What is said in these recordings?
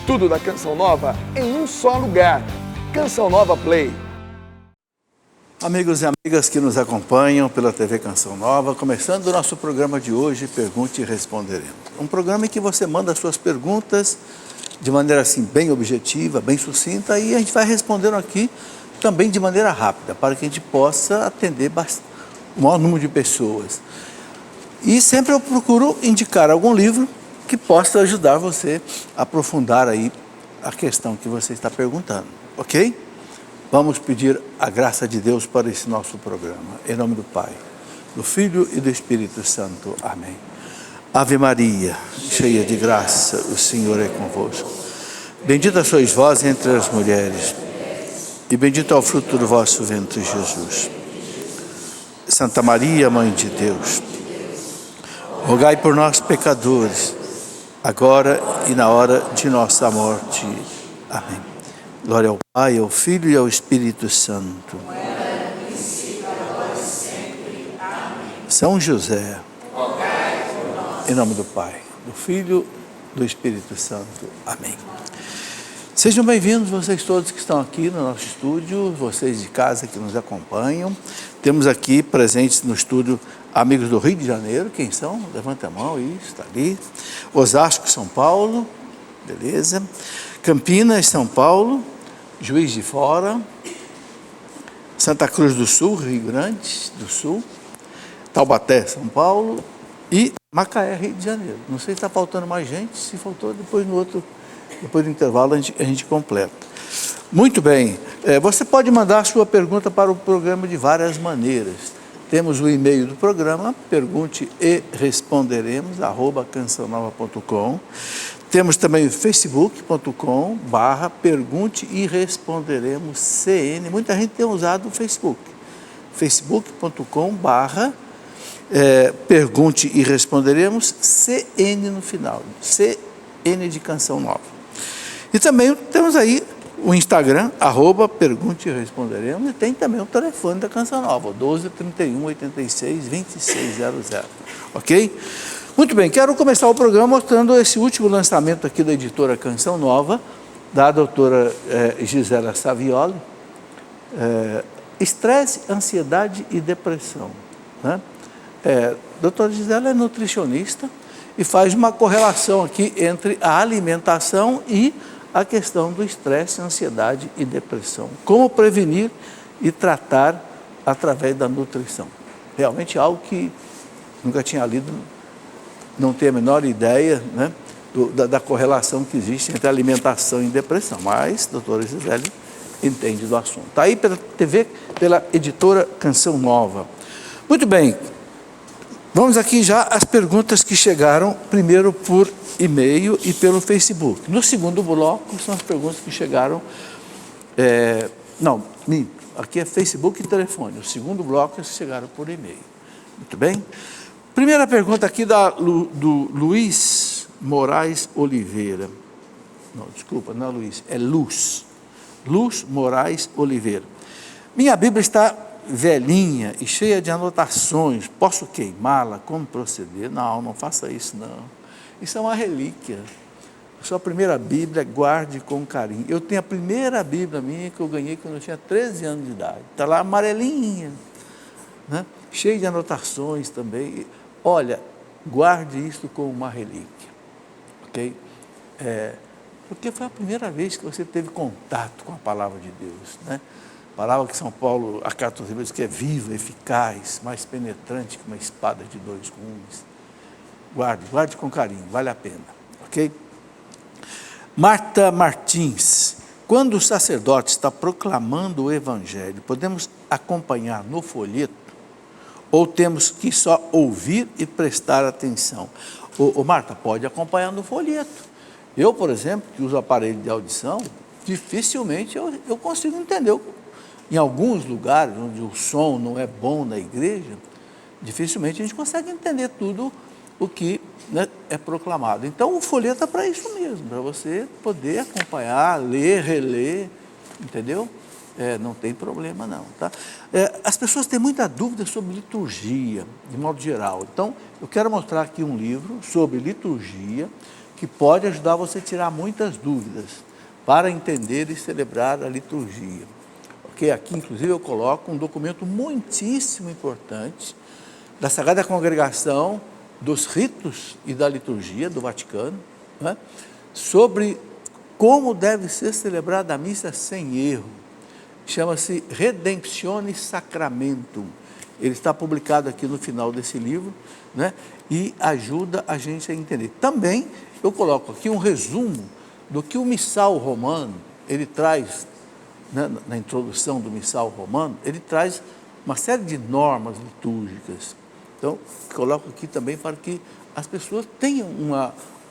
Tudo da Canção Nova em um só lugar. Canção Nova Play. Amigos e amigas que nos acompanham pela TV Canção Nova, começando o nosso programa de hoje, Pergunte e Responderemos. Um programa em que você manda suas perguntas de maneira assim bem objetiva, bem sucinta, e a gente vai respondendo aqui também de maneira rápida, para que a gente possa atender o maior número de pessoas. E sempre eu procuro indicar algum livro que possa ajudar você a aprofundar aí a questão que você está perguntando, ok? Vamos pedir a graça de Deus para esse nosso programa. Em nome do Pai, do Filho e do Espírito Santo. Amém. Ave Maria, cheia de graça, o Senhor é convosco. Bendita sois vós entre as mulheres, e bendito é o fruto do vosso ventre, Jesus. Santa Maria, Mãe de Deus, rogai por nós, pecadores, agora e na hora de nossa morte. Amém. Glória ao Pai, ao Filho e ao Espírito Santo. São José, em nome do Pai, do Filho e do Espírito Santo. Amém. Sejam bem-vindos vocês todos que estão aqui no nosso estúdio, vocês de casa que nos acompanham. Temos aqui presentes no estúdio amigos do Rio de Janeiro. Quem são? Levanta a mão, isso, está ali. Osasco, São Paulo, beleza. Campinas, São Paulo. Juiz de Fora, Santa Cruz do Sul, Rio Grande do Sul, Taubaté, São Paulo e Macaé, Rio de Janeiro. Não sei se está faltando mais gente, se faltou, depois do intervalo a gente completa. Muito bem, você pode mandar a sua pergunta para o programa de várias maneiras. Temos o e-mail do programa, pergunte e responderemos, @cançãonova.com. Temos também o facebook.com/pergunte e responderemos CN. Muita gente tem usado o Facebook. facebook.com/pergunte e responderemos CN no final. CN de Canção Nova. E também temos aí o Instagram, @pergunte e responderemos. E tem também o telefone da Canção Nova, 12 31 86 2600. Ok? Muito bem, quero começar o programa mostrando esse último lançamento aqui da editora Canção Nova, da doutora Gisela Savioli, estresse, ansiedade e depressão. Né? Doutora Gisela é nutricionista e faz uma correlação aqui entre a alimentação e a questão do estresse, ansiedade e depressão. Como prevenir e tratar através da nutrição. Realmente algo que nunca tinha lido, não tenho a menor ideia, né, da correlação que existe entre alimentação e depressão, mas a doutora Gisele entende do assunto. Está aí pela TV, pela editora Canção Nova. Muito bem, vamos aqui já às perguntas que chegaram, primeiro por e-mail e pelo Facebook. No segundo bloco são as perguntas que chegaram, aqui é Facebook e telefone. O segundo bloco chegaram por e-mail. Muito bem? Primeira pergunta aqui do Luiz Moraes Oliveira. Não, desculpa, não é Luiz, é Luz. Luz Moraes Oliveira. Minha Bíblia está velhinha e cheia de anotações. Posso queimá-la? Como proceder? Não faça isso, não. Isso é uma relíquia. Sua primeira Bíblia, guarde com carinho. Eu tenho a primeira Bíblia minha que eu ganhei quando eu tinha 13 anos de idade. Está lá amarelinha, né? Cheia de anotações também. Olha, guarde isso como uma relíquia, ok? Porque foi a primeira vez que você teve contato com a palavra de Deus, né? Palavra que São Paulo, a carta aos Hebreus, que é viva, eficaz, mais penetrante que uma espada de 2 gumes. Guarde com carinho, vale a pena, ok? Marta Martins, quando o sacerdote está proclamando o Evangelho, podemos acompanhar no folheto ou temos que só ouvir e prestar atenção? Marta, pode acompanhar no folheto. Eu, por exemplo, que uso aparelho de audição, dificilmente eu consigo entender. Em alguns lugares onde o som não é bom na igreja, dificilmente a gente consegue entender tudo o que, né, é proclamado. Então, o folheto é para isso mesmo, para você poder acompanhar, ler, reler, entendeu? Não tem problema não, tá? As pessoas têm muita dúvida sobre liturgia, de modo geral. Então, eu quero mostrar aqui um livro sobre liturgia, que pode ajudar você a tirar muitas dúvidas para entender e celebrar a liturgia. Ok? Aqui, inclusive, eu coloco um documento muitíssimo importante da Sagrada Congregação, dos ritos e da liturgia do Vaticano, né? Sobre como deve ser celebrada a missa sem erro. Chama-se Redemptione Sacramentum. Ele está publicado aqui no final desse livro, né? E ajuda a gente a entender. Também eu coloco aqui um resumo do que o missal romano, ele traz, né, na introdução do missal romano, ele traz uma série de normas litúrgicas. Então, coloco aqui também para que as pessoas tenham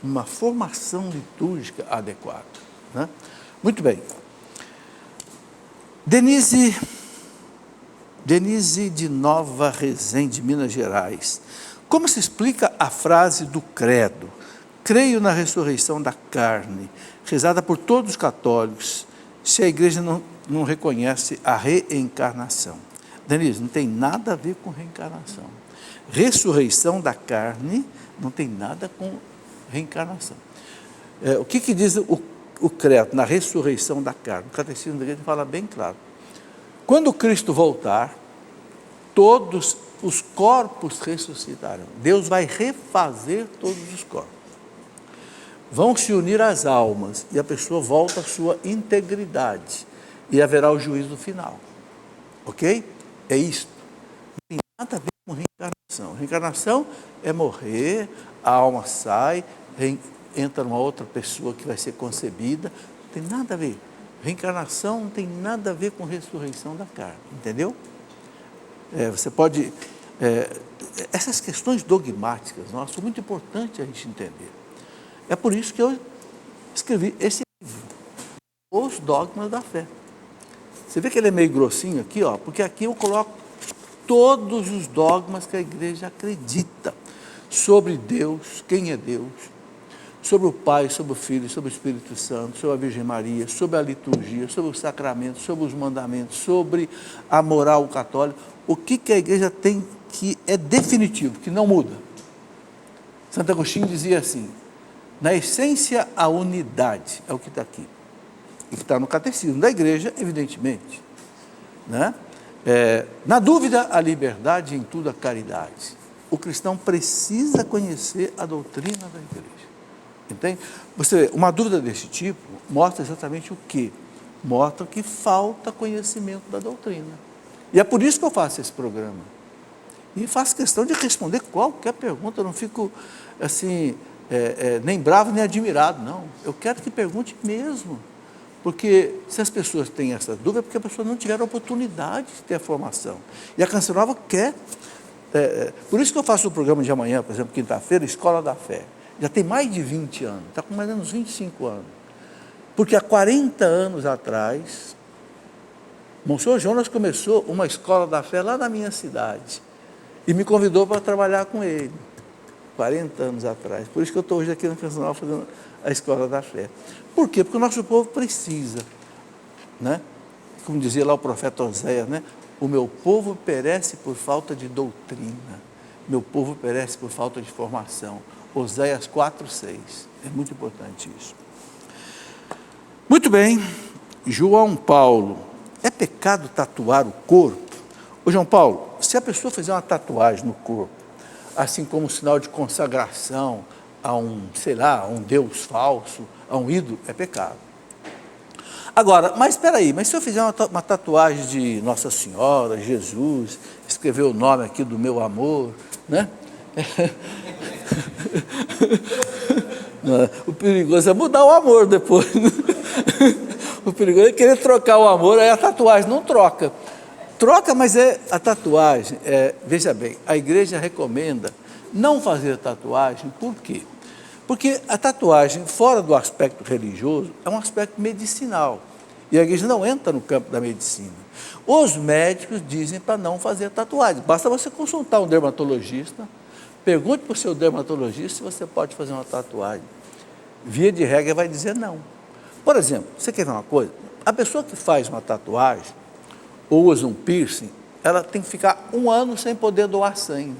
uma formação litúrgica adequada, né? Muito bem. Denise de Nova Resende, Minas Gerais. Como se explica a frase do credo? Creio na ressurreição da carne, rezada por todos os católicos, se a igreja não reconhece a reencarnação. Denise, não tem nada a ver com reencarnação. Ressurreição da carne não tem nada com reencarnação. O que diz o credo na ressurreição da carne? O catecismo da igreja fala bem claro. Quando Cristo voltar, todos os corpos ressuscitarão. Deus vai refazer todos os corpos. Vão se unir as almas e a pessoa volta à sua integridade e haverá o juízo final. Ok? É isto. Não tem nada a ver com reencarnação. Reencarnação é morrer, a alma sai, entra uma outra pessoa que vai ser concebida. Não tem nada a ver. Reencarnação não tem nada a ver com ressurreição da carne. Entendeu? Você pode... essas questões dogmáticas, nossa, são muito importantes a gente entender. É por isso que eu escrevi esse livro, Os Dogmas da Fé. Você vê que ele é meio grossinho aqui, ó, porque aqui eu coloco todos os dogmas que a igreja acredita sobre Deus, quem é Deus, sobre o Pai, sobre o Filho, sobre o Espírito Santo, sobre a Virgem Maria, sobre a liturgia, sobre os sacramentos, sobre os mandamentos, sobre a moral católica. O que a igreja tem que é definitivo, que não muda. Santo Agostinho dizia assim: na essência, a unidade, é o que está aqui. E que está no catecismo da igreja, evidentemente. Né? Na dúvida, a liberdade, em tudo a caridade. O cristão precisa conhecer a doutrina da igreja. Entende? Uma dúvida desse tipo mostra exatamente o quê? Mostra que falta conhecimento da doutrina. E é por isso que eu faço esse programa. E faço questão de responder qualquer pergunta, eu não fico assim... nem bravo, nem admirado, não. Eu quero que pergunte mesmo. Porque se as pessoas têm essa dúvida, é porque as pessoas não tiveram oportunidade de ter a formação. E a Canção Nova quer. Por isso que eu faço o programa de amanhã, por exemplo, quinta-feira, Escola da Fé. Já tem mais de 20 anos, está com mais ou menos 25 anos. Porque há 40 anos atrás, Monsenhor Jonas começou uma Escola da Fé lá na minha cidade. E me convidou para trabalhar com ele. 40 anos atrás. Por isso que eu estou hoje aqui no Canção Nova fazendo a Escola da Fé. Por quê? Porque o nosso povo precisa, né? Como dizia lá o profeta Oséias, né? O meu povo perece por falta de doutrina. Meu povo perece por falta de formação. Oséias 4:6. É muito importante isso. Muito bem. João Paulo. É pecado tatuar o corpo? Ô João Paulo, se a pessoa fizer uma tatuagem no corpo, assim como um sinal de consagração a um Deus falso, a um ídolo, é pecado. Agora, mas espera aí, mas se eu fizer uma tatuagem de Nossa Senhora, Jesus, escrever o nome aqui do meu amor, né? O perigoso é mudar o amor depois. O perigoso é querer trocar o amor, aí a tatuagem não troca. Troca, mas a tatuagem, veja bem, a igreja recomenda não fazer tatuagem, por quê? Porque a tatuagem, fora do aspecto religioso, é um aspecto medicinal. E a igreja não entra no campo da medicina. Os médicos dizem para não fazer tatuagem. Basta você consultar um dermatologista, pergunte para o seu dermatologista se você pode fazer uma tatuagem. Via de regra vai dizer não. Por exemplo, você quer ver uma coisa? A pessoa que faz uma tatuagem, ou usa um piercing, ela tem que ficar 1 ano sem poder doar sangue.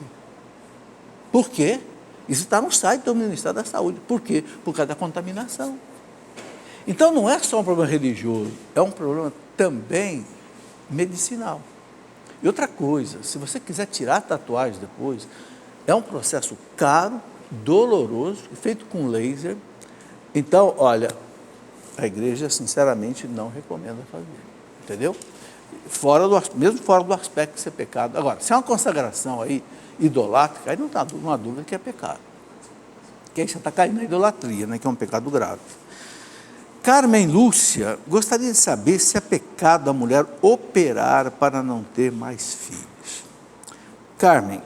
Por quê? Isso está no site do Ministério da Saúde. Por quê? Por causa da contaminação. Então não é só um problema religioso, é um problema também medicinal. E outra coisa, se você quiser tirar tatuagem depois, é um processo caro, doloroso, feito com laser. Então, olha, a igreja sinceramente não recomenda fazer, entendeu? Mesmo fora do aspecto de ser pecado. Agora, se é uma consagração aí idolátrica, aí não está uma dúvida que é pecado. Que aí você está caindo na idolatria, né, que é um pecado grave. Carmen Lúcia gostaria de saber se é pecado a mulher operar para não ter mais filhos. Carmen,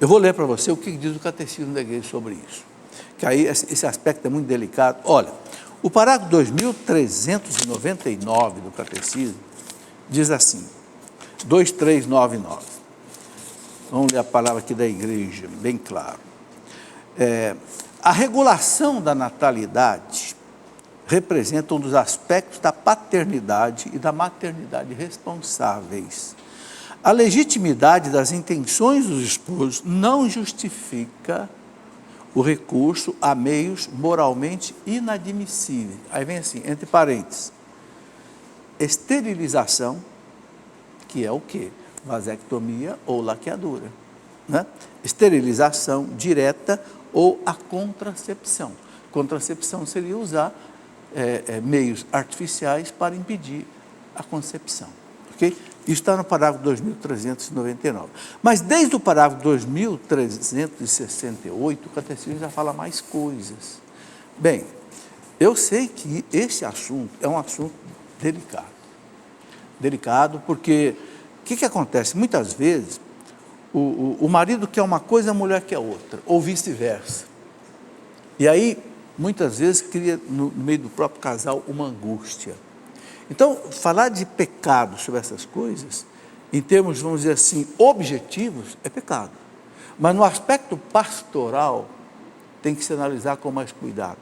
eu vou ler para você o que diz o Catecismo da Igreja sobre isso, que aí esse aspecto é muito delicado. Olha, o parágrafo 2399 do Catecismo diz assim, 2399, vamos ler a palavra aqui da Igreja, bem claro. A regulação da natalidade representa um dos aspectos da paternidade e da maternidade responsáveis. A legitimidade das intenções dos esposos não justifica o recurso a meios moralmente inadmissíveis. Aí vem assim, entre parênteses, esterilização, que é o quê? Vasectomia ou laqueadura, né? Esterilização direta ou a contracepção. Contracepção seria usar meios artificiais para impedir a concepção, ok? Isso está no parágrafo 2399. Mas desde o parágrafo 2368, o Catecismo já fala mais coisas. Bem, eu sei que esse assunto é um assunto delicado. Delicado porque, o que acontece? Muitas vezes, o marido quer uma coisa, a mulher quer outra, ou vice-versa. E aí, muitas vezes, cria no meio do próprio casal uma angústia. Então, falar de pecado sobre essas coisas, em termos, vamos dizer assim, objetivos, é pecado. Mas no aspecto pastoral, tem que se analisar com mais cuidado.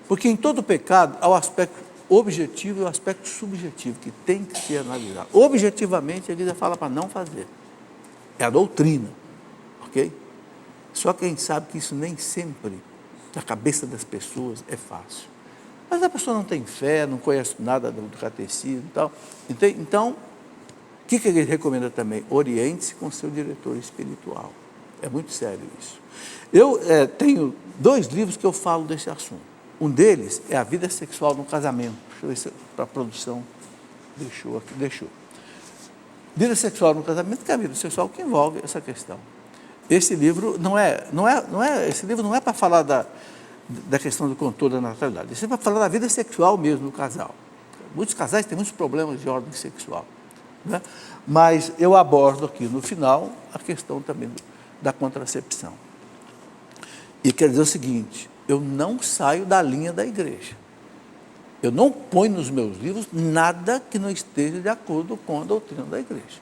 Porque em todo pecado, há o aspecto objetivo e o aspecto subjetivo, que tem que ser analisado. Objetivamente, a Igreja fala para não fazer. É a doutrina, ok? Só quem sabe que isso nem sempre, na cabeça das pessoas, é fácil. Mas a pessoa não tem fé, não conhece nada do catecismo e tal. Então, o que a Igreja recomenda também? Oriente-se com o seu diretor espiritual. É muito sério isso. Eu tenho 2 livros que eu falo desse assunto. Um deles é a vida sexual no casamento. Deixa eu ver se a produção deixou aqui. Deixou. Vida sexual no casamento, que é a vida sexual que envolve essa questão. Esse livro esse livro não é para falar da questão do controle da natalidade. Isso é para falar da vida sexual mesmo do casal. Muitos casais têm muitos problemas de ordem sexual, né? Mas eu abordo aqui no final a questão também da contracepção. E quer dizer o seguinte, eu não saio da linha da igreja. Eu não ponho nos meus livros nada que não esteja de acordo com a doutrina da igreja.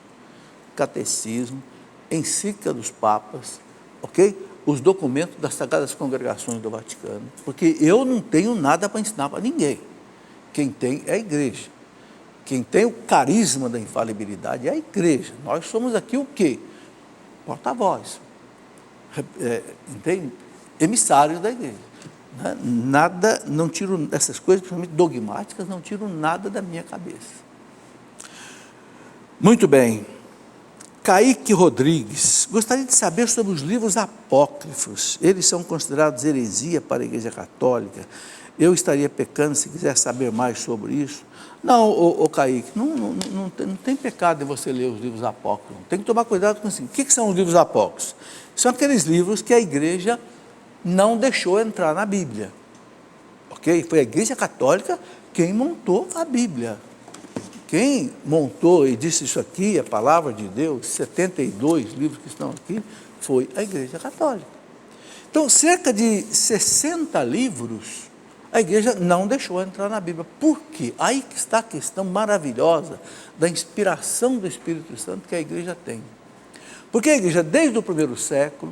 Catecismo, encíclica dos papas, ok? Os documentos das Sagradas Congregações do Vaticano, porque eu não tenho nada para ensinar para ninguém. Quem tem é a igreja. Quem tem o carisma da infalibilidade é a igreja. Nós somos aqui o quê? Porta-voz. Entende? Emissários da igreja. Nada, não tiro essas coisas, principalmente dogmáticas, não tiro nada da minha cabeça. Muito bem. Kaique Rodrigues, gostaria de saber sobre os livros apócrifos. Eles são considerados heresia para a Igreja Católica. Eu estaria pecando se quiser saber mais sobre isso? Não, Kaique, não tem pecado em você ler os livros apócrifos. Tem que tomar cuidado com isso. O que são os livros apócrifos? São aqueles livros que a Igreja não deixou entrar na Bíblia. Ok? Foi a Igreja Católica quem montou a Bíblia. Quem montou e disse isso aqui, a palavra de Deus, 72 livros que estão aqui, foi a Igreja Católica. Então, cerca de 60 livros, a igreja não deixou entrar na Bíblia. Por quê? Aí que está a questão maravilhosa da inspiração do Espírito Santo que a igreja tem. Porque a igreja, desde o primeiro século,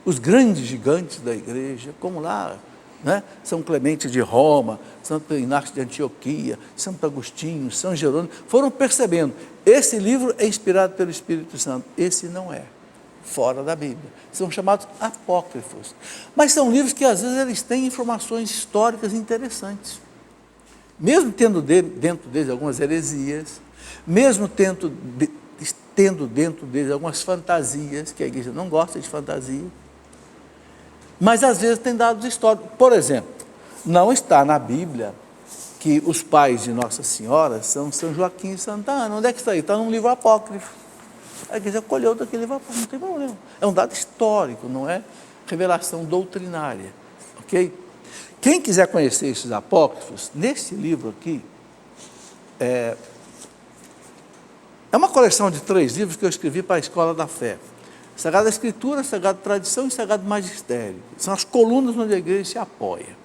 os grandes gigantes da igreja, como lá, né, São Clemente de Roma, Santo Inácio de Antioquia, Santo Agostinho, São Jerônimo, foram percebendo, esse livro é inspirado pelo Espírito Santo, esse não é. fora da Bíblia. São chamados apócrifos. Mas são livros que, às vezes, eles têm informações históricas interessantes. Mesmo tendo dentro deles algumas heresias, mesmo tendo dentro deles algumas fantasias, que a igreja não gosta de fantasia, mas, às vezes, tem dados históricos. Por exemplo, não está na Bíblia que os pais de Nossa Senhora são São Joaquim e Santa Ana. Onde é que está aí? Está num livro apócrifo. A igreja colheu daquele livro apócrifo, não tem problema. É um dado histórico, não é revelação doutrinária. Ok? Quem quiser conhecer esses apócrifos, nesse livro aqui, é uma coleção de 3 livros que eu escrevi para a Escola da Fé. Sagrada Escritura, Sagrada Tradição e Sagrado Magistério. São as colunas onde a igreja se apoia.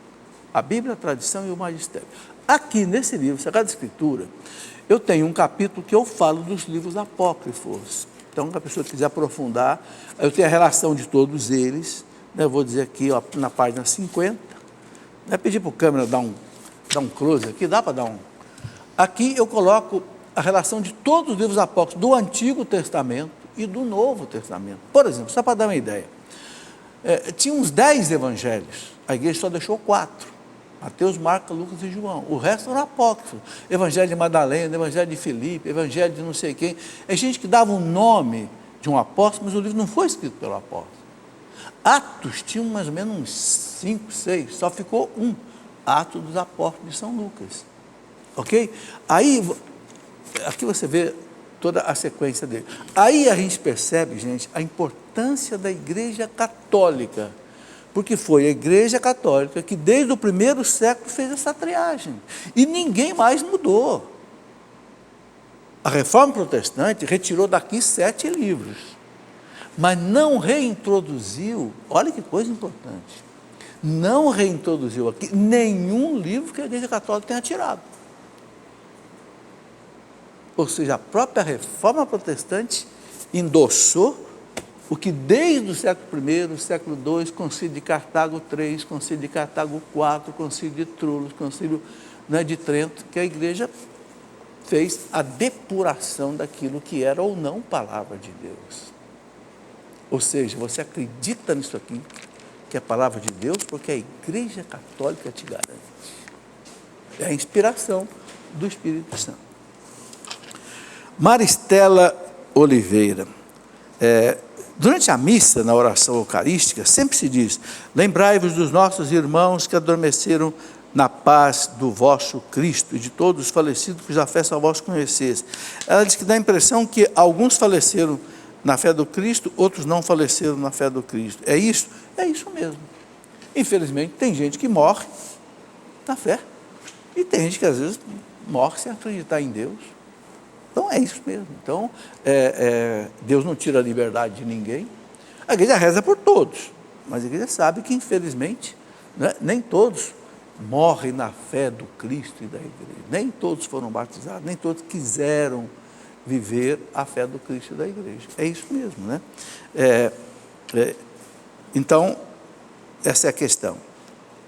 A Bíblia, a Tradição e o Magistério. Aqui nesse livro, Sagrada Escritura, eu tenho um capítulo que eu falo dos livros apócrifos. Então, se a pessoa quiser aprofundar, eu tenho a relação de todos eles, né? Eu vou dizer aqui, ó, na página 50, né? Pedir para o câmera dar um close aqui, dá para dar um... Aqui eu coloco a relação de todos os livros apócrifos do Antigo Testamento e do Novo Testamento. Por exemplo, só para dar uma ideia, tinha uns 10 evangelhos, a igreja só deixou 4. Mateus, Marcos, Lucas e João. O resto era apócrifo. Evangelho de Madalena, Evangelho de Filipe, Evangelho de não sei quem. É gente que dava o nome de um apóstolo, mas o livro não foi escrito pelo apóstolo. Atos tinha mais ou menos uns 5, 6, só ficou um. Atos dos Apóstolos de São Lucas. Ok? Aí, aqui você vê toda a sequência dele. Aí a gente percebe, gente, a importância da Igreja Católica, porque foi a Igreja Católica que desde o primeiro século fez essa triagem, e ninguém mais mudou. A Reforma Protestante retirou daqui 7 livros, mas não reintroduziu, olha que coisa importante, não reintroduziu aqui nenhum livro que a Igreja Católica tenha tirado. Ou seja, a própria Reforma Protestante endossou o que desde o século I, século II, Concílio de Cartago III, Concílio de Cartago IV, Concílio de Trullo, Concílio, né, de Trento, que a igreja fez a depuração daquilo que era ou não palavra de Deus. Ou seja, você acredita nisso aqui, que é a palavra de Deus, porque a Igreja Católica te garante. É a inspiração do Espírito Santo. Maristela Oliveira. Durante a missa, na oração eucarística, sempre se diz: lembrai-vos dos nossos irmãos que adormeceram na paz do vosso Cristo e de todos os falecidos cuja fé só vós conheceis. Ela diz que dá a impressão que alguns faleceram na fé do Cristo, outros não faleceram na fé do Cristo. É isso? É isso mesmo. Infelizmente, tem gente que morre na fé, e tem gente que às vezes morre sem acreditar em Deus. Então é isso mesmo. Então, Deus não tira a liberdade de ninguém. A igreja reza por todos, mas a igreja sabe que, infelizmente, né, nem todos morrem na fé do Cristo e da igreja. Nem todos foram batizados, nem todos quiseram viver a fé do Cristo e da igreja. É isso mesmo, né? Então, essa é a questão.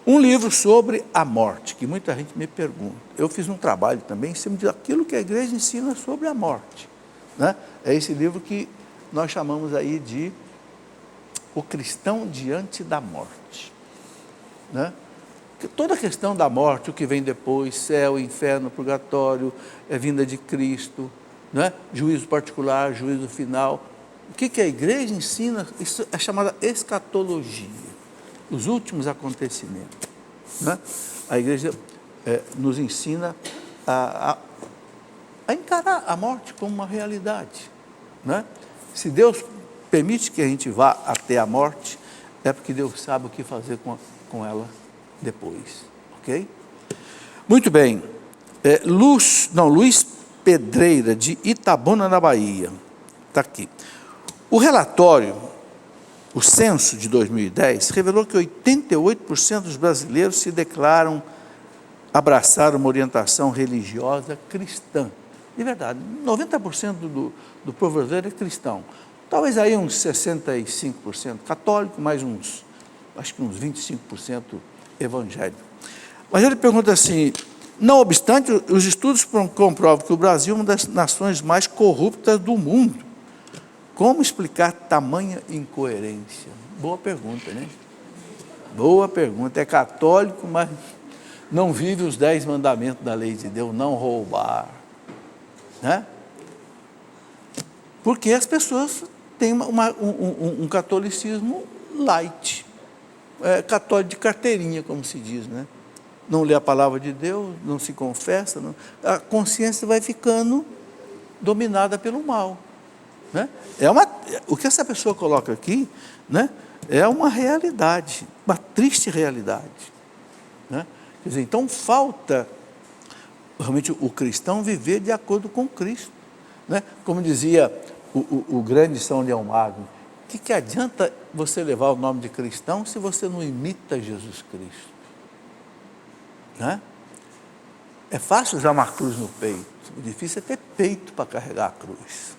Um livro sobre a morte, que muita gente me pergunta. Eu fiz um trabalho também em cima daquilo que a igreja ensina sobre a morte, né? É esse livro que nós chamamos aí de O Cristão Diante da Morte, né? Toda a questão da morte, o que vem depois, céu, inferno, purgatório, vinda de Cristo, né? Juízo particular, juízo final. O que a igreja ensina? Isso é chamada escatologia. Os últimos acontecimentos, né? A igreja nos ensina a encarar a morte como uma realidade, né? Se Deus permite que a gente vá até a morte, é porque Deus sabe o que fazer com ela depois, ok? Muito bem. Luiz Pedreira, de Itabuna, na Bahia, está aqui. O relatório, o censo de 2010, revelou que 88% dos brasileiros se declaram abraçar uma orientação religiosa cristã. De verdade, 90% do povo brasileiro é cristão. Talvez aí uns 65% católico, mais acho que uns 25% evangélico. Mas ele pergunta assim: não obstante, os estudos comprovam que o Brasil é uma das nações mais corruptas do mundo. Como explicar tamanha incoerência? Boa pergunta, né? Boa pergunta. É católico, mas não vive os 10 mandamentos da lei de Deus, não roubar, né? Porque as pessoas têm um catolicismo light, católico de carteirinha, como se diz, né? Não lê a palavra de Deus, não se confessa, a consciência vai ficando dominada pelo mal, né? O que essa pessoa coloca aqui, né, é uma realidade, uma triste realidade, né? Quer dizer, então falta realmente o cristão viver de acordo com Cristo, né? Como dizia o grande São Leão Magno, que adianta você levar o nome de cristão se você não imita Jesus Cristo, né? É fácil usar uma cruz no peito, o difícil é ter peito para carregar a cruz,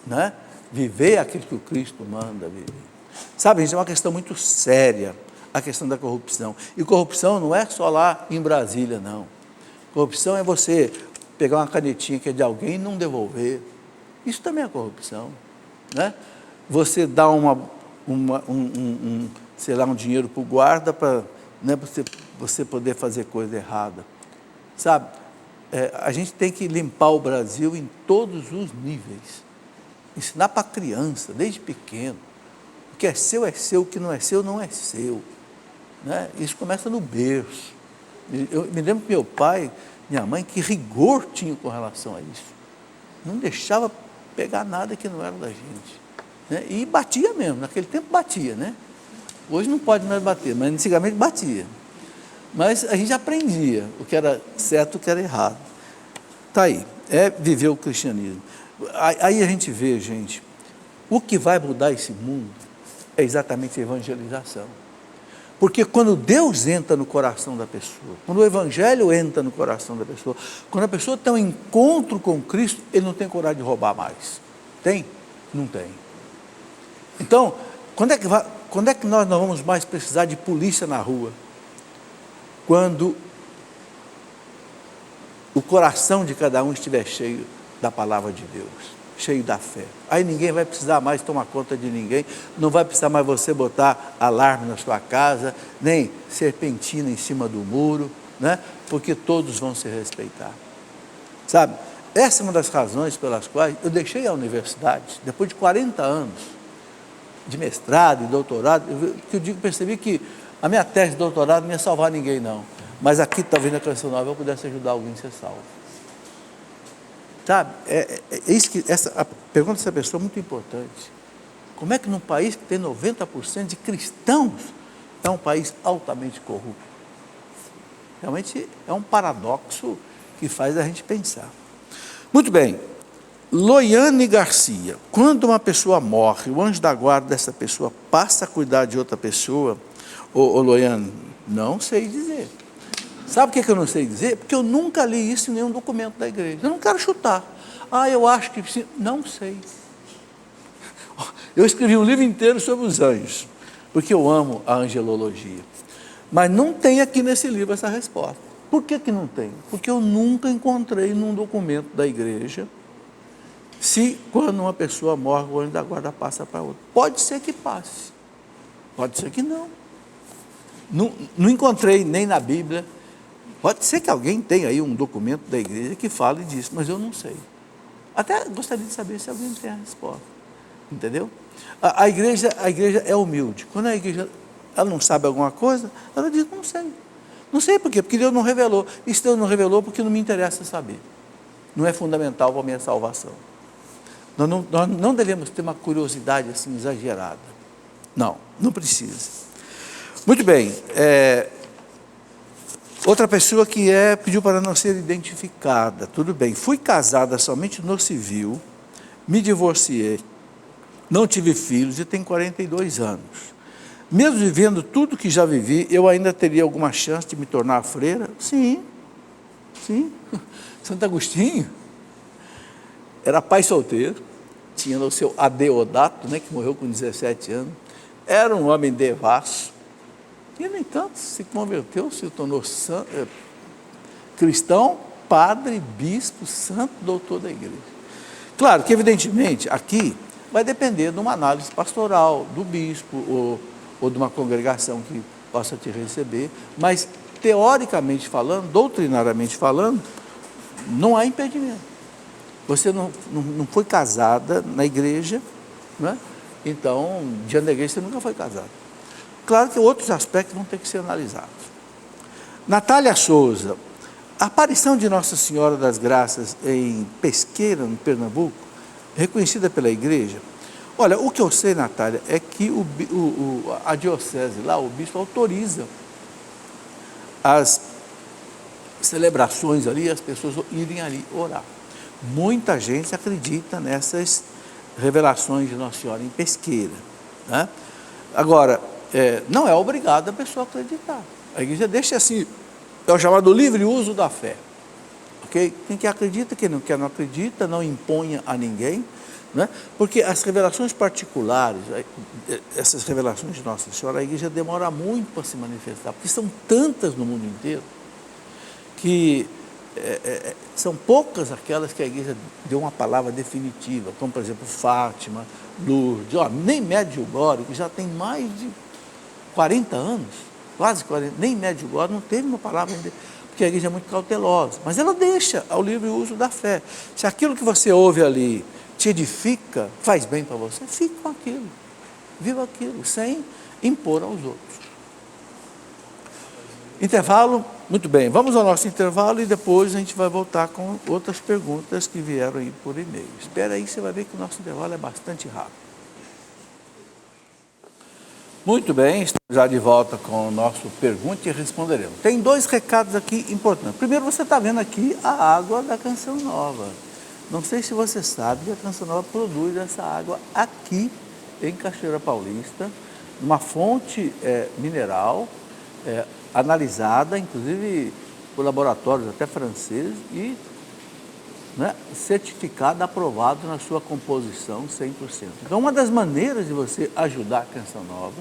né? Viver aquilo que o Cristo manda viver. Sabe, gente, é uma questão muito séria, a questão da corrupção. E corrupção não é só lá em Brasília, não. Corrupção é você pegar uma canetinha que é de alguém e não devolver. Isso também é corrupção, né? Você dá sei lá, um dinheiro para o guarda para, né, você poder fazer coisa errada. Sabe, a gente tem que limpar o Brasil em todos os níveis. Ensinar para a criança, desde pequeno. O que é seu, o que não é seu, não é seu. Né? Isso começa no berço. Eu me lembro que meu pai, minha mãe, que rigor tinha com relação a isso. Não deixava pegar nada que não era da gente, né? E batia mesmo, naquele tempo batia, né? Hoje não pode mais bater, mas antigamente batia. Mas a gente aprendia o que era certo e o que era errado. Está aí, viver o cristianismo. Aí a gente vê, gente, o que vai mudar esse mundo é exatamente a evangelização. Porque quando Deus entra no coração da pessoa, quando o Evangelho entra no coração da pessoa, quando a pessoa tem um encontro com Cristo, ele não tem coragem de roubar mais. Tem? Não tem. Então, quando é que nós não vamos mais precisar de polícia na rua? Quando o coração de cada um estiver cheio da palavra de Deus, cheio da fé. Aí ninguém vai precisar mais tomar conta de ninguém, não vai precisar mais você botar alarme na sua casa, nem serpentina em cima do muro, né? Porque todos vão se respeitar. Sabe, essa é uma das razões pelas quais eu deixei a universidade, depois de 40 anos de mestrado e doutorado, percebi que a minha tese de doutorado não ia salvar ninguém, não. Mas aqui, talvez na Canção Nova, eu pudesse ajudar alguém a ser salvo. Sabe, a pergunta dessa pessoa é muito importante. Como é que num país que tem 90% de cristãos, é um país altamente corrupto? Realmente é um paradoxo que faz a gente pensar. Muito bem, Loiane Garcia. Quando uma pessoa morre, o anjo da guarda dessa pessoa passa a cuidar de outra pessoa? Ô Loiane, não sei dizer. Sabe o que eu não sei dizer? Porque eu nunca li isso em nenhum documento da igreja. Eu não quero chutar. Eu acho que... Não sei. Eu escrevi um livro inteiro sobre os anjos, porque eu amo a angelologia. Mas não tem aqui nesse livro essa resposta. Por que não tem? Porque eu nunca encontrei num documento da igreja se, quando uma pessoa morre, o anjo da guarda passa para outra. Pode ser que passe. Pode ser que não. Não encontrei nem na Bíblia. Pode ser que alguém tenha aí um documento da igreja que fale disso, mas eu não sei. Até gostaria de saber se alguém tem a resposta. Entendeu? A igreja é humilde. Quando a igreja ela não sabe alguma coisa, ela diz, não sei. Não sei por quê, porque Deus não revelou. E se Deus não revelou, porque não me interessa saber. Não é fundamental para a minha salvação. Nós não devemos ter uma curiosidade assim exagerada. Não precisa. Muito bem. Outra pessoa que pediu para não ser identificada. Tudo bem. Fui casada somente no civil, me divorciei, não tive filhos e tenho 42 anos. Mesmo vivendo tudo que já vivi, eu ainda teria alguma chance de me tornar freira? Sim. Santo Agostinho era pai solteiro, tinha o seu Adeodato, né, que morreu com 17 anos, era um homem devasso, e, no entanto, se converteu, se tornou cristão, padre, bispo, santo, doutor da igreja. Claro que, evidentemente, aqui vai depender de uma análise pastoral, do bispo ou de uma congregação que possa te receber, mas, teoricamente falando, doutrinariamente falando, não há impedimento. Você não foi casada na igreja, né? Então, diante da igreja, você nunca foi casada. Claro que outros aspectos vão ter que ser analisados. Natália Souza, a aparição de Nossa Senhora das Graças em Pesqueira, no Pernambuco, reconhecida pela igreja. Olha, o que eu sei, Natália, é que a diocese lá, o bispo autoriza as celebrações ali, as pessoas irem ali orar. Muita gente acredita nessas revelações de Nossa Senhora em Pesqueira, né? Agora, não é obrigado a pessoa acreditar. A igreja deixa assim, é o chamado livre uso da fé. Okay? Quem quer acredita, quem não quer não acredita, não imponha a ninguém, né? Porque as revelações particulares, essas revelações de Nossa Senhora, a igreja demora muito para se manifestar, porque são tantas no mundo inteiro, que são poucas aquelas que a igreja deu uma palavra definitiva, como por exemplo Fátima, Lourdes, nem Medjugorje, que já tem mais de 40 anos, quase 40, nem Medjugorje não teve uma palavra ainda, porque a igreja é muito cautelosa, mas ela deixa ao livre uso da fé. Se aquilo que você ouve ali te edifica, faz bem para você, fique com aquilo, viva aquilo, sem impor aos outros. Intervalo? Muito bem, vamos ao nosso intervalo e depois a gente vai voltar com outras perguntas que vieram aí por e-mail. Espera aí, você vai ver que o nosso intervalo é bastante rápido. Muito bem, estamos já de volta com o nosso Pergunte e Responderemos. Tem 2 recados aqui importantes. Primeiro, você está vendo aqui a água da Canção Nova. Não sei se você sabe que a Canção Nova produz essa água aqui em Cachoeira Paulista, numa fonte mineral, analisada, inclusive por laboratórios até franceses e certificada, aprovado na sua composição 100%. Então, uma das maneiras de você ajudar a Canção Nova,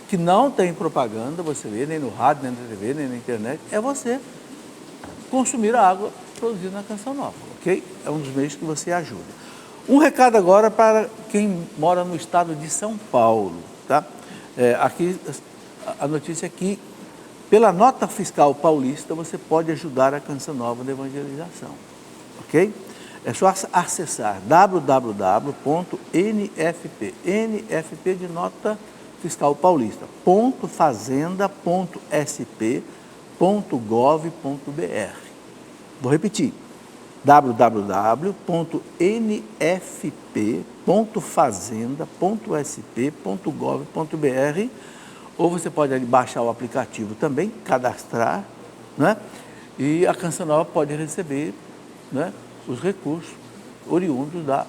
que não tem propaganda, você vê, nem no rádio, nem na TV, nem na internet, é você consumir a água produzida na Canção Nova, ok? É um dos meios que você ajuda. Um recado agora para quem mora no estado de São Paulo, tá? Aqui, a notícia é que, pela nota fiscal paulista, você pode ajudar a Canção Nova na evangelização, ok? É só acessar www.nfp, NFP de nota fiscal paulista, .fazenda.sp.gov.br. Vou repetir, www.nfp.fazenda.sp.gov.br, ou você pode ali baixar o aplicativo também, cadastrar, né? E a Canção Nova pode receber, né, os recursos oriundos da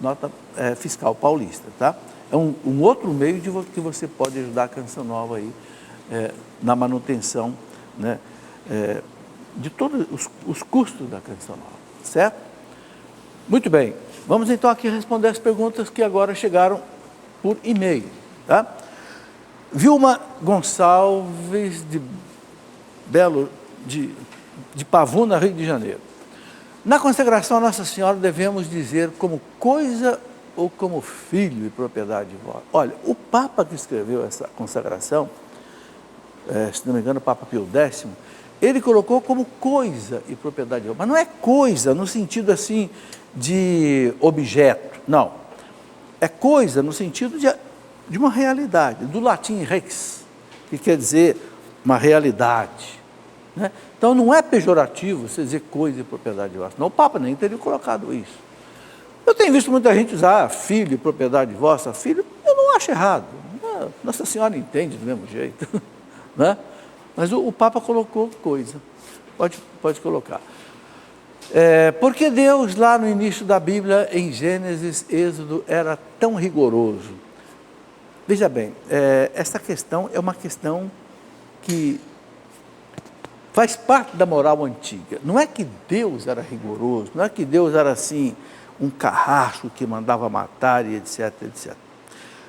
nota fiscal paulista, tá? É um outro meio que você pode ajudar a Canção Nova aí, na manutenção, né, de todos os custos da Canção Nova, certo? Muito bem, vamos então aqui responder as perguntas que agora chegaram por e-mail, tá? Vilma Gonçalves de Pavuna, Rio de Janeiro. Na consagração a Nossa Senhora devemos dizer como coisa ou como filho e propriedade de vós. Olha, o Papa que escreveu essa consagração, se não me engano, o Papa Pio X, ele colocou como coisa e propriedade de vós. Mas não é coisa no sentido assim de objeto, não. É coisa no sentido de uma realidade, do latim rex, que quer dizer uma realidade, né? Então não é pejorativo você dizer coisa e propriedade de vós. Não, o Papa nem teria colocado isso. Eu tenho visto muita gente usar filho e propriedade vossa, filho, eu não acho errado. Nossa Senhora entende do mesmo jeito, né? Mas o Papa colocou coisa, pode colocar. Porque Deus, lá no início da Bíblia, em Gênesis, Êxodo, era tão rigoroso. Veja bem, essa questão é uma questão que faz parte da moral antiga. Não é que Deus era rigoroso, não é que Deus era assim, um carrasco que mandava matar e etc, etc.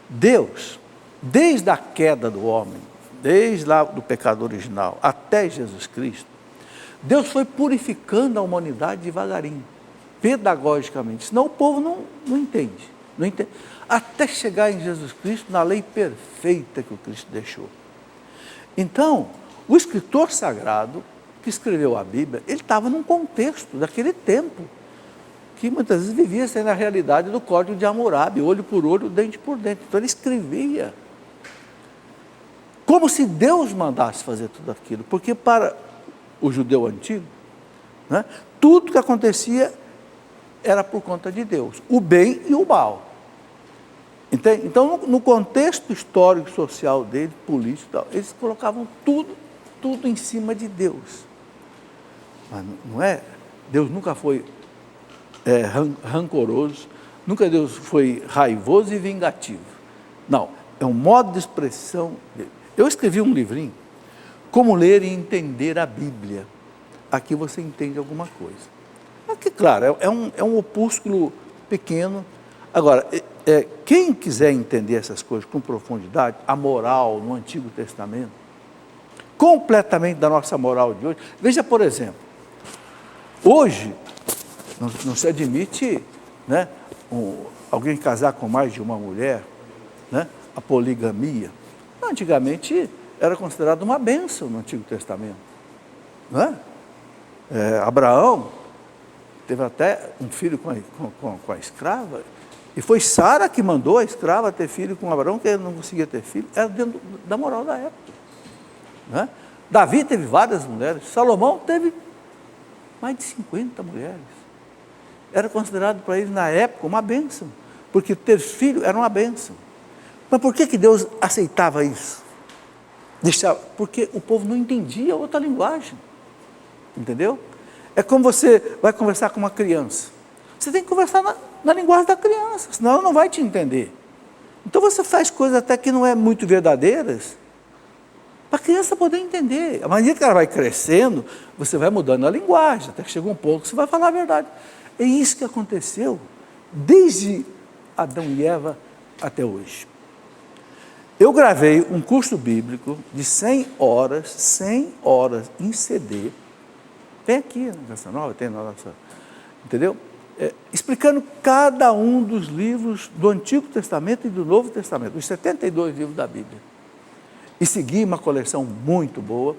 Deus, desde a queda do homem, desde lá do pecado original até Jesus Cristo, Deus foi purificando a humanidade devagarinho, pedagogicamente, senão o povo não entende. Não entende. Até chegar em Jesus Cristo, na lei perfeita que o Cristo deixou. Então, o escritor sagrado que escreveu a Bíblia, ele estava num contexto daquele tempo, que muitas vezes vivia sem a realidade do código de Hammurabi, olho por olho, dente por dente. Então ele escrevia como se Deus mandasse fazer tudo aquilo, porque para o judeu antigo, né, tudo que acontecia era por conta de Deus, o bem e o mal. Entende? Então, no contexto histórico, social dele, político, tal, eles colocavam tudo em cima de Deus. Mas não é? Deus nunca foi rancoroso, nunca Deus foi raivoso e vingativo. Não, é um modo de expressão dele. Eu escrevi um livrinho, Como Ler e Entender a Bíblia. Aqui você entende alguma coisa. Aqui, claro, é um opúsculo pequeno. Agora, quem quiser entender essas coisas com profundidade, a moral no Antigo Testamento, completamente da nossa moral de hoje. Veja, por exemplo, hoje não se admite, né, alguém casar com mais de uma mulher, né, a poligamia. Antigamente era considerado uma bênção no Antigo Testamento. Não é? Abraão teve até um filho com a escrava, e foi Sara que mandou a escrava ter filho com Abraão, que ele não conseguia ter filho, era dentro da moral da época. Não é? Davi teve várias mulheres, Salomão teve mais de 50 mulheres. Era considerado para ele na época uma bênção, porque ter filho era uma bênção. Mas por que Deus aceitava isso? Porque o povo não entendia outra linguagem. Entendeu? É como você vai conversar com uma criança. Você tem que conversar na linguagem da criança, senão ela não vai te entender. Então você faz coisas até que não é muito verdadeiras, para a criança poder entender. À medida que ela vai crescendo, você vai mudando a linguagem, até que chega um ponto que você vai falar a verdade. É isso que aconteceu desde Adão e Eva até hoje. Eu gravei um curso bíblico de 100 horas em CD. Tem aqui na Canção Nova, tem na nossa, entendeu? Explicando cada um dos livros do Antigo Testamento e do Novo Testamento, os 72 livros da Bíblia. E segui uma coleção muito boa,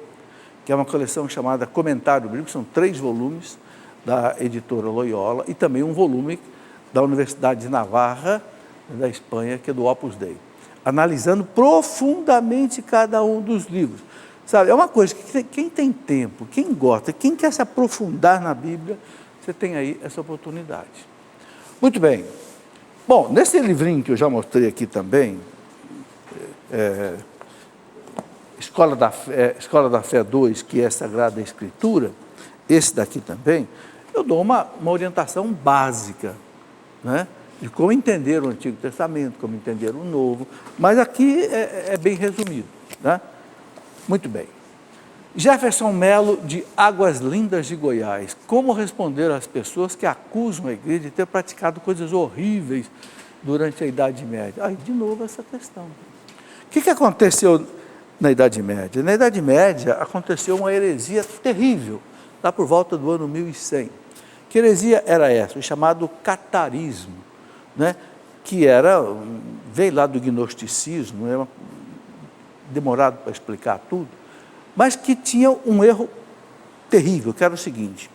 que é uma coleção chamada Comentário Bíblico, são 3 volumes da editora Loyola, e também um volume da Universidade de Navarra, da Espanha, que é do Opus Dei, analisando profundamente cada um dos livros. Sabe, é uma coisa que quem tem tempo, quem gosta, quem quer se aprofundar na Bíblia, você tem aí essa oportunidade. Muito bem. Bom, nesse livrinho que eu já mostrei aqui também, Escola da Fé 2, que é Sagrada Escritura, esse daqui também, eu dou uma orientação básica, né, de como entender o Antigo Testamento, como entender o Novo, mas aqui é bem resumido, né? Muito bem. Jefferson Melo, de Águas Lindas de Goiás. Como responder às pessoas que acusam a igreja de ter praticado coisas horríveis durante a Idade Média? De novo essa questão. O que aconteceu na Idade Média? Na Idade Média aconteceu uma heresia terrível, lá por volta do ano 1100. Que heresia era essa? O chamado catarismo, né? Que veio lá do gnosticismo, era demorado para explicar tudo, mas que tinha um erro terrível, que era o seguinte: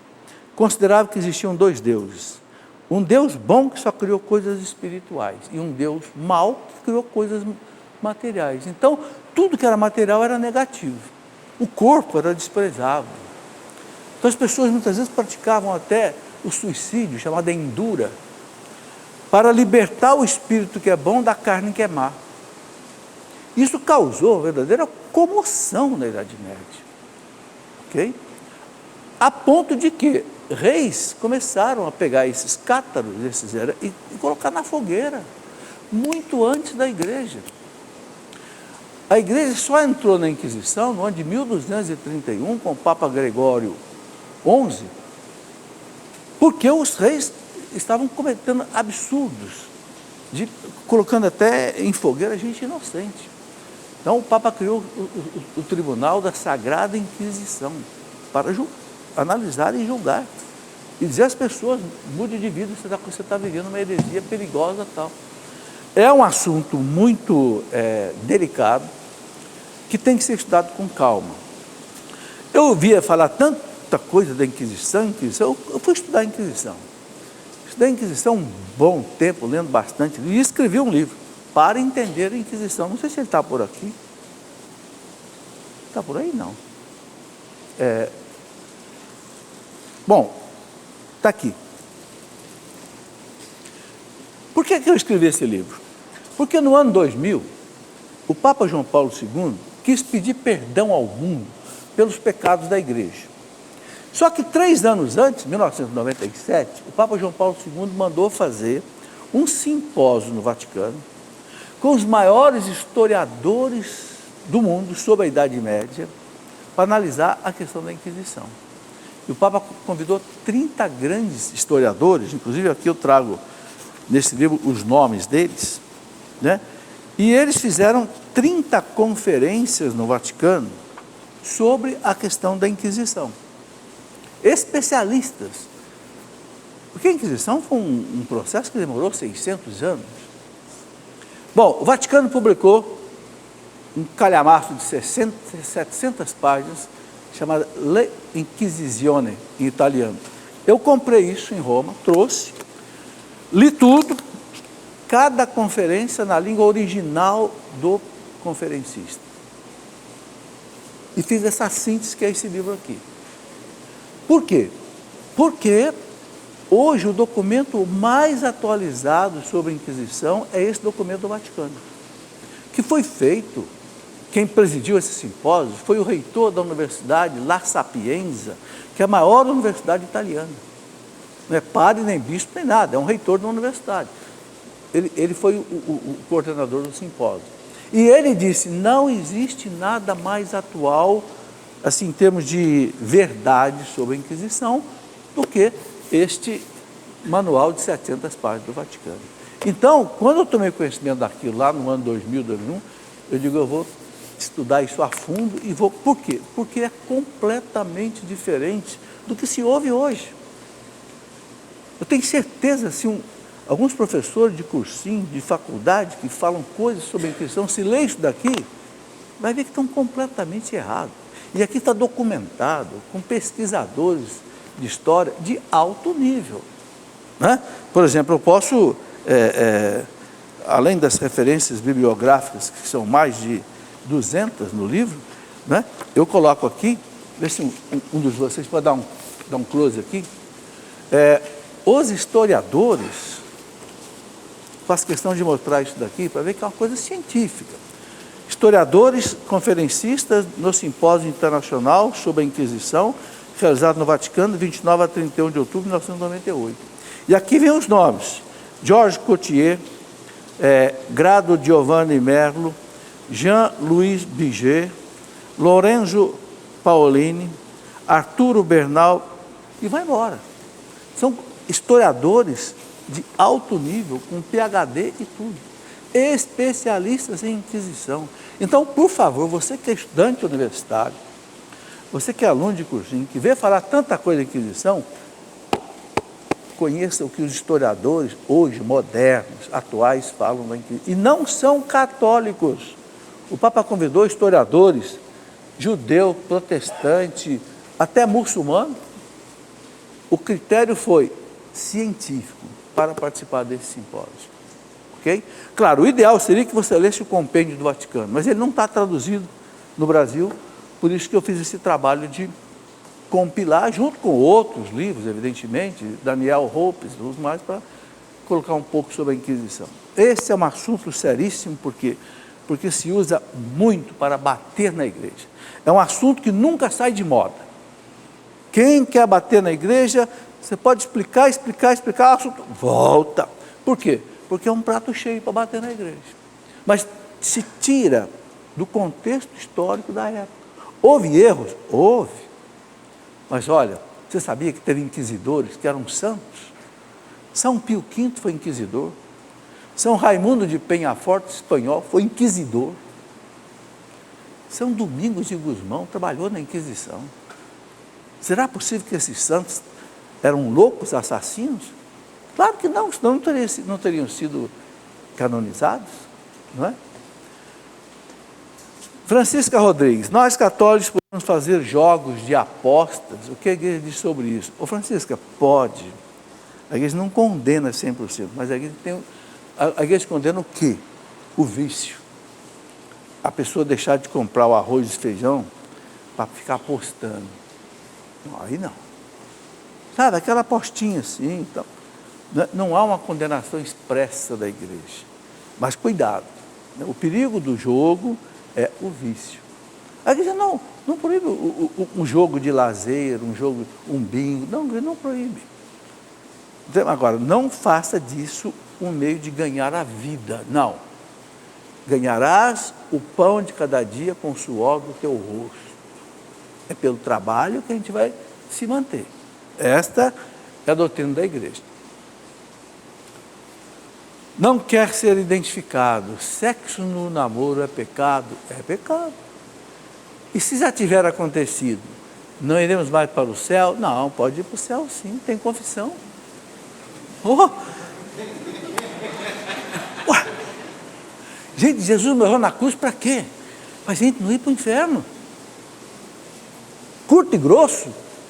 considerava que existiam 2 deuses, um Deus bom que só criou coisas espirituais, e um Deus mau que criou coisas materiais. Então, tudo que era material era negativo, o corpo era desprezável. Então as pessoas muitas vezes praticavam até o suicídio, chamado endura, para libertar o espírito que é bom da carne que é má. Isso causou verdadeira comoção na Idade Média, ok? A ponto de que reis começaram a pegar esses cátaros, e colocar na fogueira, muito antes da igreja. A igreja só entrou na Inquisição no ano de 1231, com o Papa Gregório XI, porque os reis estavam cometendo absurdos, colocando até em fogueira gente inocente. Então o Papa criou o Tribunal da Sagrada Inquisição para analisar e julgar. e dizer às pessoas, mude de vida, você está vivendo uma heresia perigosa e tal. É um assunto muito delicado, que tem que ser estudado com calma. Eu ouvia falar tanta coisa da Inquisição, eu fui estudar a Inquisição. Estudei a Inquisição um bom tempo, lendo bastante, e escrevi um livro para entender a Inquisição. Não sei se ele está por aqui. Está por aí? Não. Bom, está aqui. Por que eu escrevi esse livro? Porque no ano 2000, o Papa João Paulo II quis pedir perdão ao mundo pelos pecados da igreja. Só que 3 anos antes, 1997, o Papa João Paulo II mandou fazer um simpósio no Vaticano com os maiores historiadores do mundo sobre a Idade Média para analisar a questão da Inquisição. E o Papa convidou 30 grandes historiadores, inclusive aqui eu trago nesse livro os nomes deles, né? E eles fizeram 30 conferências no Vaticano sobre a questão da Inquisição. Especialistas. Porque a Inquisição foi um processo que demorou 600 anos. Bom, o Vaticano publicou um calhamaço de 700 páginas, chamada Le Inquisizione, em italiano. Eu comprei isso em Roma, trouxe, li tudo, cada conferência na língua original do conferencista. E fiz essa síntese que é esse livro aqui. Por quê? Porque hoje o documento mais atualizado sobre a Inquisição é esse documento do Vaticano, que foi feito, quem presidiu esse simpósio foi o reitor da Universidade La Sapienza, que é a maior universidade italiana. Não é padre, nem bispo, nem nada, é um reitor da universidade. Ele foi o coordenador do simpósio. E ele disse, não existe nada mais atual, assim, em termos de verdade sobre a Inquisição, do que este manual de 700 páginas do Vaticano. Então, quando eu tomei conhecimento daquilo lá no ano 2000, 2001, eu digo, eu vou estudar isso a fundo e vou... Por quê? Porque é completamente diferente do que se ouve hoje. Eu tenho certeza, se alguns professores de cursinho, de faculdade, que falam coisas sobre a Inquisição, se lê isso daqui, vai ver que estão completamente errados. E aqui está documentado, com pesquisadores de história de alto nível, né? Por exemplo, eu posso, além das referências bibliográficas, que são mais de 200 no livro, né? Eu coloco aqui, vê se um dos vocês pode dar um close aqui, os historiadores, faço questão de mostrar isso daqui para ver que é uma coisa científica. Historiadores conferencistas no Simpósio Internacional sobre a Inquisição, realizado no Vaticano, 29 a 31 de outubro de 1998. E aqui vem os nomes: Georges Cotier, Grado Giovanni Merlo, Jean-Louis Biget, Lorenzo Paolini, Arturo Bernal, e vai embora. São historiadores de alto nível, com PhD e tudo, especialistas em Inquisição. Então, por favor, você que é estudante universitário, você que é aluno de cursinho, que vê falar tanta coisa de Inquisição, conheça o que os historiadores hoje, modernos, atuais, falam da Inquisição. E não são católicos. O Papa convidou historiadores, judeu, protestante, até muçulmano. O critério foi científico para participar desse simpósio. Ok? Claro, o ideal seria que você lesse o compêndio do Vaticano, mas ele não está traduzido no Brasil, por isso que eu fiz esse trabalho de compilar, junto com outros livros, evidentemente, Daniel Hopes e outros mais, para colocar um pouco sobre a Inquisição. Esse é um assunto seríssimo, porque se usa muito para bater na igreja. É um assunto que nunca sai de moda. Quem quer bater na igreja, você pode explicar, o assunto volta. Por quê? Porque é um prato cheio para bater na igreja. Mas se tira do contexto histórico da época. Houve erros? Houve. Mas olha, você sabia que teve inquisidores que eram santos? São Pio V foi inquisidor. São Raimundo de Penafort, espanhol, foi inquisidor. São Domingos de Gusmão trabalhou na Inquisição. Será possível que esses santos eram loucos, assassinos? Claro que não, senão não teriam sido canonizados, não é? Francisca Rodrigues, nós católicos podemos fazer jogos de apostas? O que a igreja diz sobre isso? Ô Francisca, pode. A igreja não condena 100%, mas a igreja condena o quê? O vício. A pessoa deixar de comprar o arroz e feijão para ficar apostando. Não, aí não. Sabe, aquela apostinha assim, então, não há uma condenação expressa da igreja. Mas cuidado, né? O perigo do jogo é o vício. A igreja não proíbe um jogo de lazer, um bingo, não, a igreja não proíbe. Então, agora, não faça disso um meio de ganhar a vida, não. Ganharás o pão de cada dia com o suor do teu rosto. É pelo trabalho que a gente vai se manter. Esta é a doutrina da igreja. Não quer ser identificado. Sexo no namoro é pecado? É pecado. E se já tiver acontecido, não iremos mais para o céu? Não, pode ir para o céu sim, tem confissão. Oh! Ué! Gente, Jesus morreu na cruz para quê? Para a gente não ir para o inferno. Curto e grosso,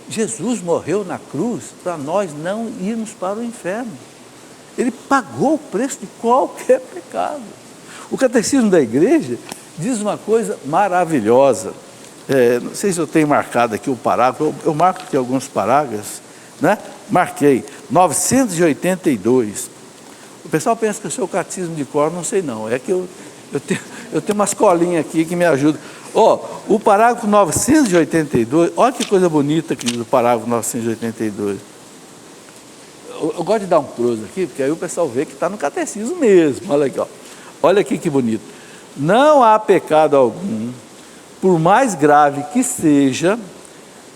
Jesus morreu na cruz para nós não irmos para o inferno. Ele pagou o preço de qualquer pecado. O catecismo da igreja diz uma coisa maravilhosa. Não sei se eu tenho marcado aqui o parágrafo, eu marco aqui alguns parágrafos, né? Marquei, 982. O pessoal pensa que eu sou o catecismo de cor, não sei não, é que eu tenho umas colinhas aqui que me ajudam. O parágrafo 982, olha que coisa bonita aqui do parágrafo 982. Eu gosto de dar um close aqui, porque aí o pessoal vê que está no catecismo mesmo. Olha aqui, ó. Olha aqui que bonito. Não há pecado algum, por mais grave que seja,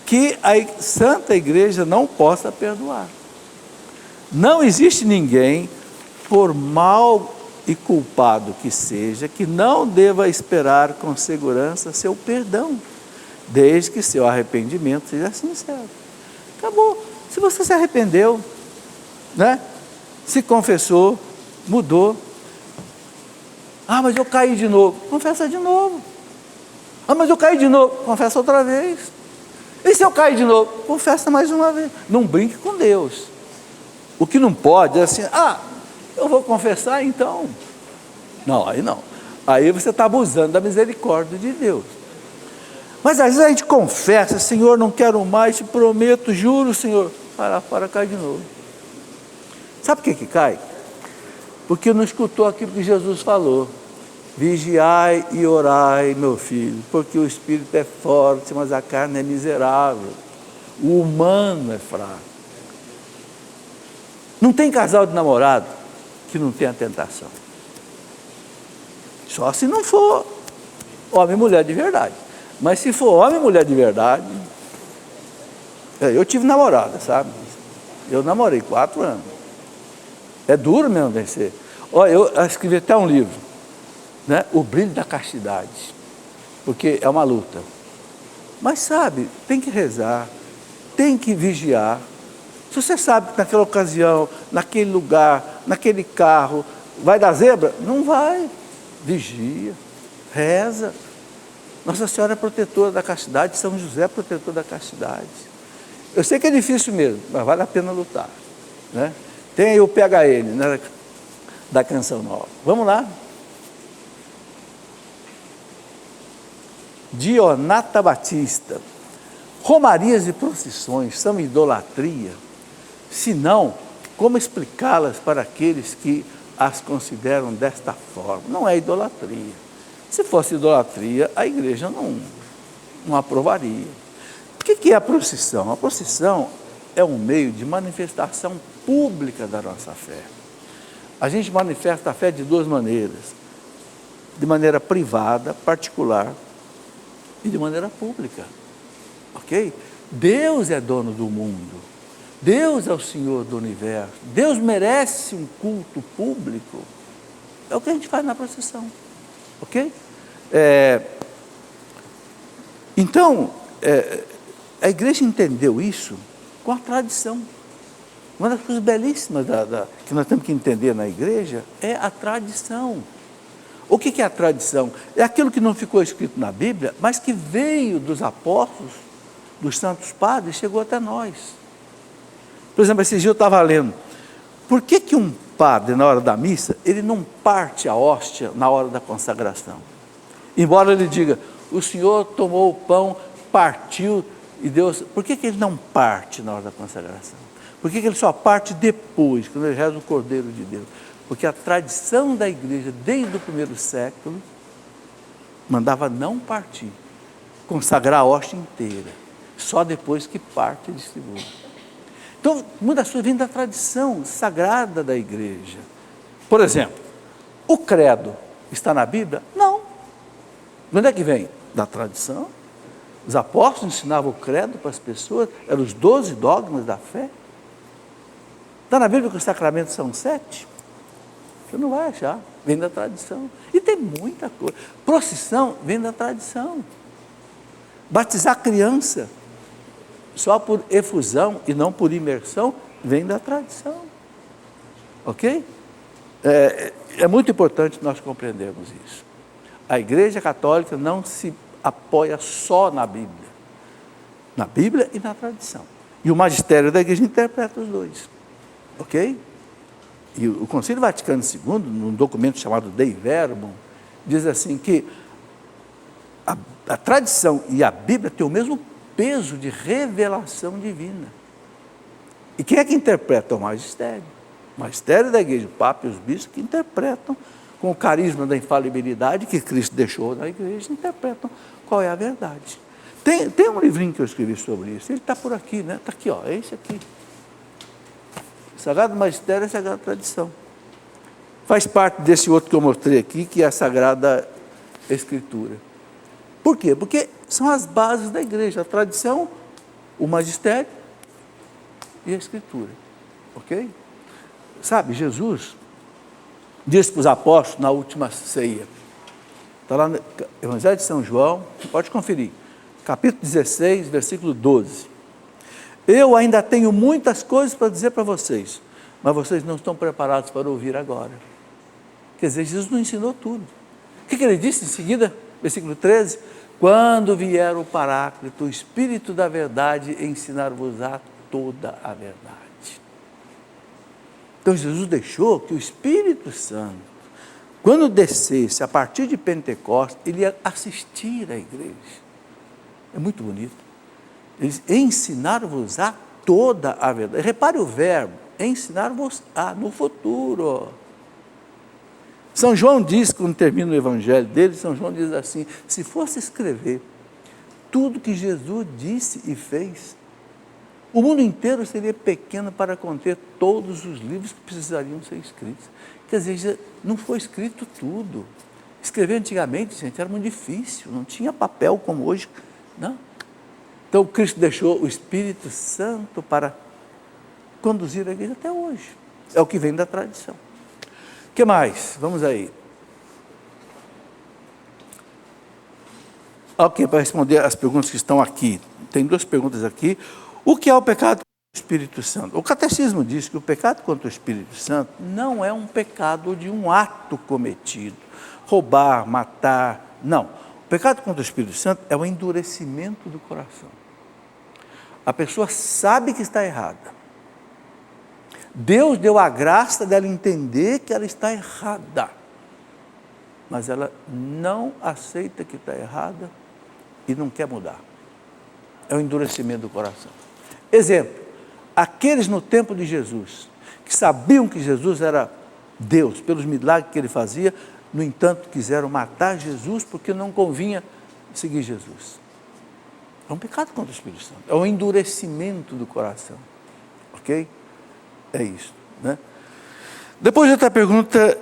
que a Santa Igreja não possa perdoar. Não existe ninguém, por mal e culpado que seja, que não deva esperar com segurança seu perdão, desde que seu arrependimento seja sincero. Acabou. Se você se arrependeu, né? Se confessou, mudou. Ah, mas eu caí de novo. Confessa de novo. Ah, mas eu caí de novo. Confessa outra vez. E se eu cair de novo? Confessa mais uma vez. Não brinque com Deus. O que não pode é assim, eu vou confessar então. Não, aí não. Aí você está abusando da misericórdia de Deus. Mas às vezes a gente confessa, Senhor, não quero mais, te prometo, juro, Senhor. Para, cai de novo. Sabe por que cai? Porque não escutou aquilo que Jesus falou. Vigiai e orai, meu filho, porque o espírito é forte, mas a carne é miserável. O humano é fraco. Não tem casal de namorado que não tenha tentação. Só se não for homem e mulher de verdade. Mas se for homem e mulher de verdade... Eu tive namorada, sabe? Eu namorei 4 anos. É duro mesmo vencer. Olha, eu escrevi até um livro, né? O brilho da castidade, porque é uma luta. Mas sabe, tem que rezar, tem que vigiar. Se você sabe que naquela ocasião, naquele lugar, naquele carro, vai dar zebra? Não vai. Vigia, reza. Nossa Senhora é protetora da castidade, São José é protetor da castidade. Eu sei que é difícil mesmo, mas vale a pena lutar, né? Tem aí o PHN, né, da Canção Nova. Vamos lá. Dionata Batista. Romarias e procissões são idolatria? Se não, como explicá-las para aqueles que as consideram desta forma? Não é idolatria. Se fosse idolatria, a igreja não aprovaria. O que é a procissão? A procissão é um meio de manifestação pública da nossa fé. A gente manifesta a fé de 2 maneiras. De maneira privada, particular, e de maneira pública. Ok? Deus é dono do mundo. Deus é o Senhor do universo. Deus merece um culto público. É o que a gente faz na procissão. Ok? Então, a igreja entendeu isso com a tradição. Uma das coisas belíssimas que nós temos que entender na igreja é a tradição. O que é a tradição? É aquilo que não ficou escrito na Bíblia, mas que veio dos apóstolos, dos santos padres, e chegou até nós. Por exemplo, esse dia eu estava lendo, por que um padre, na hora da missa, ele não parte a hóstia na hora da consagração? Embora ele diga, o Senhor tomou o pão, partiu e Deus... Por que ele não parte na hora da consagração? Por que ele só parte depois, quando ele reza o Cordeiro de Deus? Porque a tradição da igreja, desde o primeiro século, mandava não partir, consagrar a hóstia inteira, só depois que parte e distribui. Então, muitas das coisas vêm da tradição sagrada da igreja. Por exemplo, o credo está na Bíblia? Não. De onde é que vem? Da tradição. Os apóstolos ensinavam o credo para as pessoas, eram os 12 dogmas da fé. Está na Bíblia que os sacramentos são 7? Você não vai achar, vem da tradição. E tem muita coisa. Procissão vem da tradição. Batizar criança, só por efusão e não por imersão, vem da tradição. Ok? É muito importante nós compreendermos isso. A Igreja Católica não se apoia só na Bíblia e na tradição. E o magistério da Igreja interpreta os dois. Ok? E o Concílio Vaticano II, num documento chamado Dei Verbum, diz assim que a tradição e a Bíblia têm o mesmo peso de revelação divina. E quem é que interpreta? O magistério. O magistério da igreja, o Papa e os bispos, que interpretam com o carisma da infalibilidade que Cristo deixou na igreja, interpretam qual é a verdade. Tem um livrinho que eu escrevi sobre isso, ele está por aqui, né? Está aqui, ó, é esse aqui. Sagrado Magistério é Sagrada Tradição. Faz parte desse outro que eu mostrei aqui, que é a Sagrada Escritura. Por quê? Porque são as bases da igreja, a tradição, o magistério e a Escritura. Ok? Sabe, Jesus disse para os apóstolos na última ceia, está lá no Evangelho de São João, pode conferir, capítulo 16, versículo 12. Eu ainda tenho muitas coisas para dizer para vocês, mas vocês não estão preparados para ouvir agora. Quer dizer, Jesus não ensinou tudo. O que ele disse em seguida? Versículo 13, quando vier o Paráclito, o Espírito da verdade, ensinar-vos-á toda a verdade. Então Jesus deixou que o Espírito Santo, quando descesse a partir de Pentecostes, ele ia assistir à igreja. É muito bonito. Eles ensinar-vos-á toda a verdade. Repare o verbo, ensinar-vos-á no futuro. São João diz, quando termina o evangelho dele, São João diz assim, se fosse escrever tudo que Jesus disse e fez, o mundo inteiro seria pequeno para conter todos os livros que precisariam ser escritos. Quer dizer, não foi escrito tudo. Escrever antigamente, gente, era muito difícil, não tinha papel como hoje, não. Então, Cristo deixou o Espírito Santo para conduzir a igreja até hoje. É o que vem da tradição. O que mais? Vamos aí. Ok, para responder as perguntas que estão aqui. Tem duas perguntas aqui. O que é o pecado contra o Espírito Santo? O Catecismo diz que o pecado contra o Espírito Santo não é um pecado de um ato cometido. Roubar, matar, não. O pecado contra o Espírito Santo é o endurecimento do coração. A pessoa sabe que está errada. Deus deu a graça dela entender que ela está errada. Mas ela não aceita que está errada e não quer mudar. É o endurecimento do coração. Exemplo, aqueles no tempo de Jesus, que sabiam que Jesus era Deus, pelos milagres que ele fazia, no entanto, quiseram matar Jesus porque não convinha seguir Jesus. É um pecado contra o Espírito Santo, é um endurecimento do coração, ok? É isso, né? Depois outra pergunta,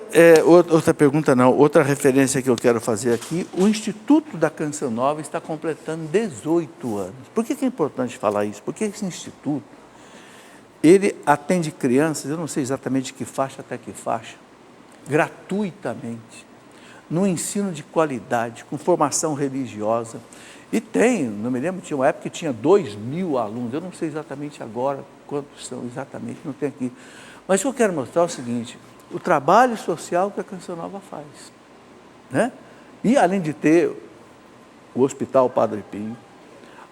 outra referência que eu quero fazer aqui, o Instituto da Canção Nova está completando 18 anos. Por que é importante falar isso? Porque esse instituto, ele atende crianças, eu não sei exatamente de que faixa até que faixa, gratuitamente, no ensino de qualidade, com formação religiosa. E tem, não me lembro, tinha uma época que tinha 2.000 alunos, eu não sei exatamente agora quantos são exatamente, não tem aqui. Mas o que eu quero mostrar é o seguinte, o trabalho social que a Canção Nova faz, né? E além de ter o Hospital Padre Pio,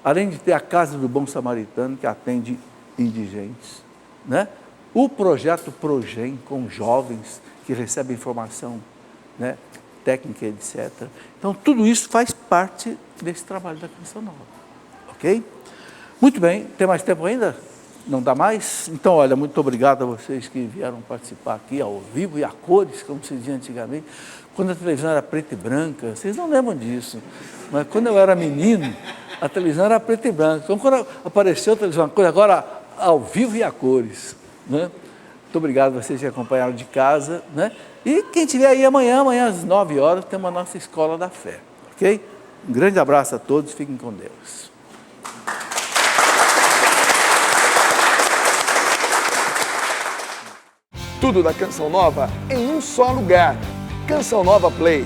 além de ter a Casa do Bom Samaritano, que atende indigentes, né? O projeto Progem, com jovens que recebem formação, né, técnica, etc. Então, tudo isso faz parte desse trabalho da Canção Nova, ok? Muito bem, tem mais tempo ainda? Não dá mais? Então, olha, muito obrigado a vocês que vieram participar aqui ao vivo e a cores, como se dizia antigamente. Quando a televisão era preta e branca, vocês não lembram disso, mas quando eu era menino, a televisão era preta e branca. Então, quando apareceu a televisão, agora ao vivo e a cores, né? Muito obrigado a vocês que acompanharam de casa, né? E quem estiver aí amanhã às 9 horas, temos a nossa Escola da Fé, ok? Um grande abraço a todos, fiquem com Deus. Tudo da Canção Nova em um só lugar. Canção Nova Play.